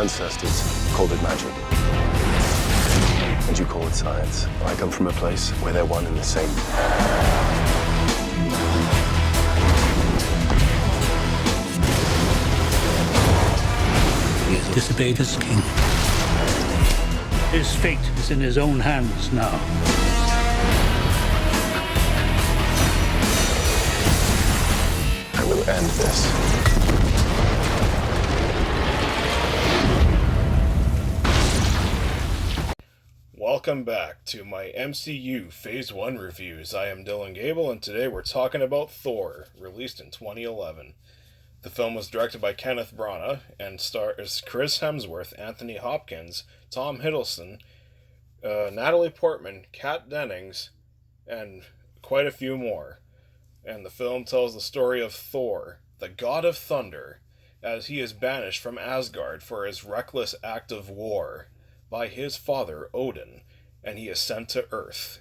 ancestors called it magic. And you call it science. I come from a place where they're one and the same. He has disobeyed his king. His fate is in his own hands now. I will end this. Welcome back to my MCU Phase 1 reviews. I am Dylan Gable, and today we're talking about Thor, released in 2011. The film was directed by Kenneth Branagh and stars Chris Hemsworth, Anthony Hopkins, Tom Hiddleston, Natalie Portman, Kat Dennings, and quite a few more. And the film tells the story of Thor, the god of thunder, as he is banished from Asgard for his reckless act of war by his father Odin, and he is sent to Earth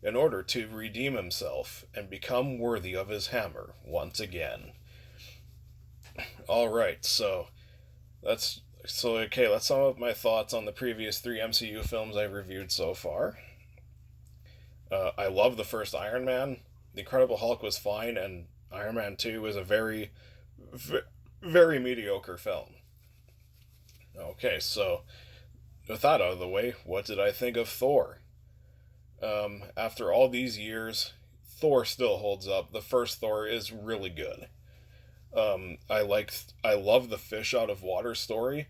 in order to redeem himself and become worthy of his hammer once again. Alright, so let's sum up my thoughts on the previous 3 MCU films I've reviewed so far. I love the first Iron Man. The Incredible Hulk was fine, and Iron Man 2 is a very, very mediocre film. Okay, so with that out of the way, what did I think of Thor? After all these years, Thor still holds up. The first Thor is really good. I love the fish out of water story.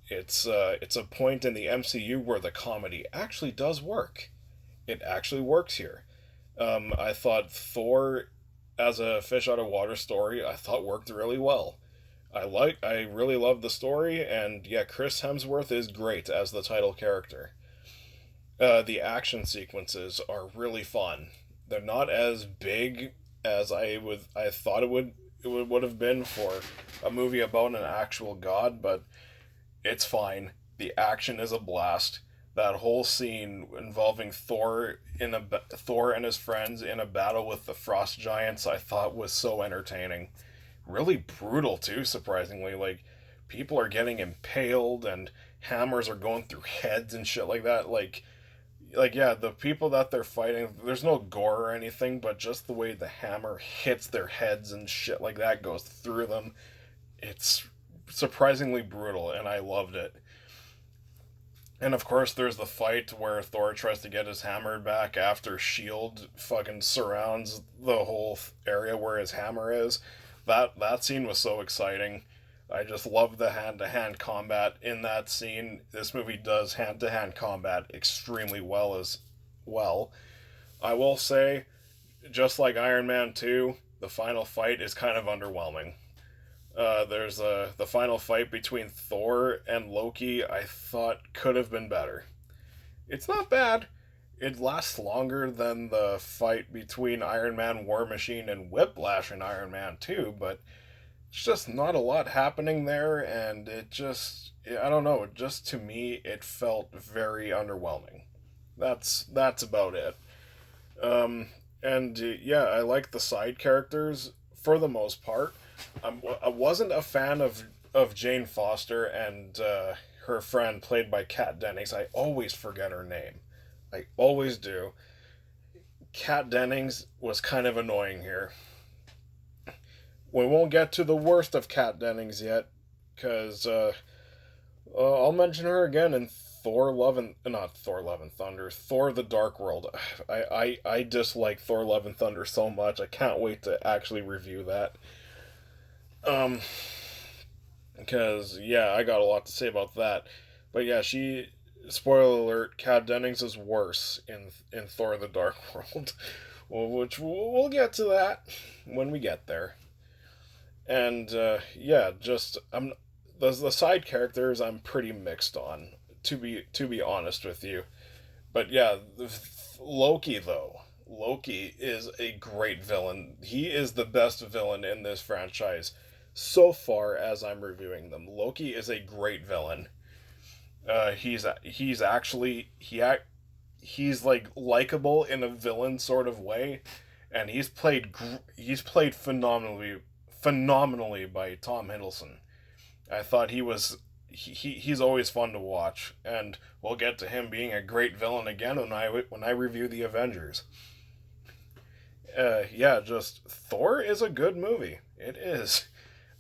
It's a point in the MCU where the comedy actually does work. It actually works here. I thought Thor as a fish out of water story, I thought worked really well. I really love the story, and yeah, Chris Hemsworth is great as the title character. The action sequences are really fun. They're not as big as I thought it would have been for a movie about an actual god, but it's fine. The action is a blast. That whole scene involving Thor and his friends in a battle with the frost giants, I thought was so entertaining. Really brutal too, surprisingly. Like, people are getting impaled and hammers are going through heads and shit like that. Like yeah, the people that they're fighting, there's no gore or anything, but just the way the hammer hits their heads and shit like that goes through them, it's surprisingly brutal, and I loved it. And of course, there's the fight where Thor tries to get his hammer back after S.H.I.E.L.D. fucking surrounds the whole area where his hammer is. That scene was so exciting. I just love the hand-to-hand combat in that scene. This movie does hand-to-hand combat extremely well as well. I will say, just like Iron Man 2, the final fight is kind of underwhelming. There's the final fight between Thor and Loki, I thought could have been better. It's not bad. It lasts longer than the fight between Iron Man, War Machine, and Whiplash in Iron Man 2, but it's just not a lot happening there, and it just, I don't know, just to me, it felt very underwhelming. That's about it. Yeah, I like the side characters for the most part. I wasn't a fan of Jane Foster and her friend played by Kat Dennings. I always forget her name. I always do. Kat Dennings was kind of annoying here. We won't get to the worst of Kat Dennings yet, because I'll mention her again in Thor Love and Thunder, Thor the Dark World. I dislike Thor Love and Thunder so much. I can't wait to actually review that. Because, yeah, I got a lot to say about that. But yeah, spoiler alert, Kat Dennings is worse in Thor the Dark World. Which we'll get to that when we get there. And, yeah, just, the side characters I'm pretty mixed on, to be honest with you. But yeah, Loki, though. Loki is a great villain. He is the best villain in this franchise so far as I'm reviewing them. Loki is a great villain. He's like likable in a villain sort of way, and he's played phenomenally by Tom Hiddleston. I thought he was he's always fun to watch, and we'll get to him being a great villain again when I review the Avengers. Yeah, just Thor is a good movie. It is.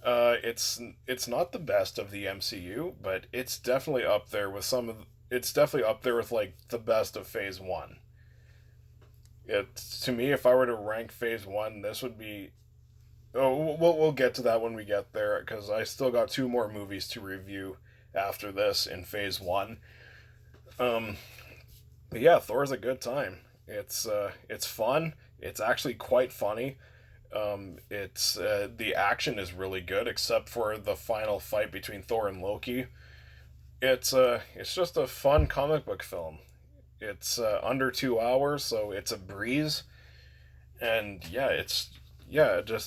It's not the best of the MCU, but it's definitely up there with it's definitely up there with like the best of Phase One. To me, if I were to rank Phase One, this would be. Oh, we'll get to that when we get there, because I still got two more movies to review after this in Phase One. But yeah, Thor's a good time. It's fun. It's actually quite funny. It's the action is really good, except for the final fight between Thor and Loki. It's just a fun comic book film. It's under 2 hours, so it's a breeze. And yeah,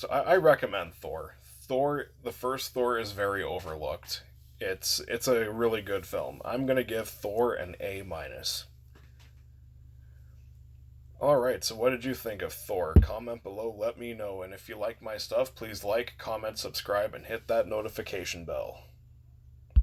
I recommend Thor. The first Thor is very overlooked. It's a really good film. I'm gonna give Thor an A minus. Alright, so what did you think of Thor? Comment below, let me know, and if you like my stuff, please like, comment, subscribe, and hit that notification bell.